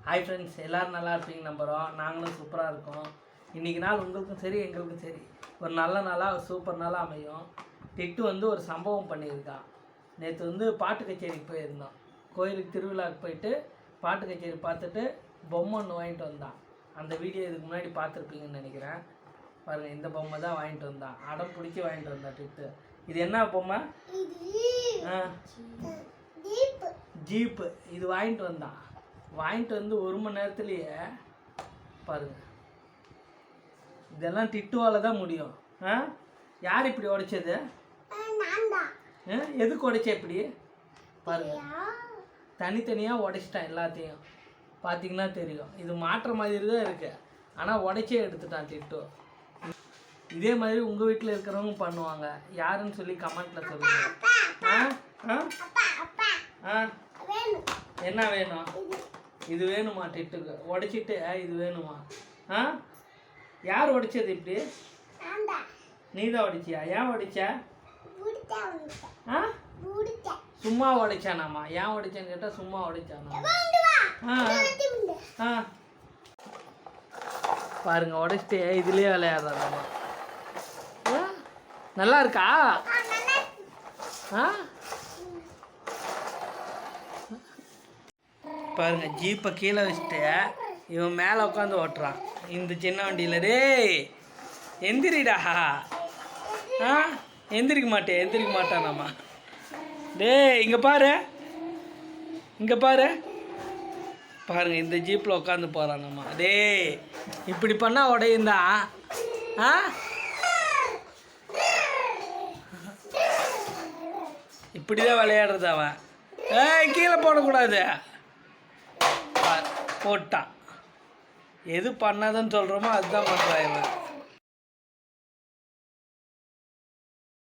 Hi friends, எல்லோரும் நல்லா இருப்பீங்க நம்புகிறோம். நாங்களும் சூப்பராக இருக்கோம். இன்றைக்கி நாள் உங்களுக்கும் சரி எங்களுக்கும் சரி ஒரு நல்ல நாளாக ஒரு சூப்பர் நாளாக அமையும். டிட்டு ஒரு சம்பவம் பண்ணியிருக்கான். நேற்று பாட்டு கச்சேரிக்கு போயிருந்தோம். கோயிலுக்கு திருவிழாவுக்கு போயிட்டு பாட்டு கச்சேரி பார்த்துட்டு பொம்மை ஒன்று வாங்கிட்டு வந்தான். அந்த வீடியோ இதுக்கு முன்னாடி பார்த்துருப்பீங்கன்னு நினைக்கிறேன். பாருங்கள், இந்த பொம்மை தான் வாங்கிட்டு வந்தான். அடம் பிடிச்சி வாங்கிட்டு வந்தான் டிட்டு. இது என்ன பொம்மை? ஜீப்பு. இது வாங்கிட்டு வந்தான். வாங்கிட்டு ஒரு மணி நேரத்துலேயே பாருங்கள், இதெல்லாம் டிட்டுவால் தான் முடியும். யார் இப்படி உடைச்சது? எதுக்கு உடைச்ச இப்படி? பாருங்க, தனித்தனியாக உடைச்சிட்டான் எல்லாத்தையும். பார்த்தீங்கன்னா தெரியும். இது மாற்ற மாதிரி தான் இருக்குது, ஆனால் உடைச்சே எடுத்துட்டான் டிட்டு. இதே மாதிரி உங்கள் வீட்டில் இருக்கிறவங்க பண்ணுவாங்க. யாருன்னு சொல்லி கமெண்ட்டில் சொல்லுங்கள். என்ன வேணும்? இது வேணுமா டிட்டுக்கு? உடைச்சிட்டு இது வேணுமா? யார் உடைச்சது இப்படி? நீ தான் உடைச்சியா? ஏன் உடைச்ச? சும்மா உடைச்சானாமா? ஏன் உடைச்சான்னு கேட்டால் சும்மா உடைச்சானா? பாருங்க, உடைச்சிட்டு இதுலேயே விளையாடுறாங்க. நல்லா இருக்கா? பாருங்க, ஜீப்பை கீழே வச்சுட்டு இவன் மேலே உட்காந்து ஓட்டுறான் இந்த சின்ன வண்டியில். டேய் எந்திரிடா. எந்திரிக்க மாட்டானாம்மா. டேய் இங்கே பாரு, பாருங்க, இந்த ஜீப்பில் உட்காந்து போகிறானம்மா. டேய் இப்படி பண்ணால் உடையுந்தா? இப்படி தான் விளையாடுறது அவன். கீழே போடக்கூடாது. போட்டான். எது பண்ணாதன்னு சொல்கிறோமோ அதுதான் பண்ணுறான் இவன்.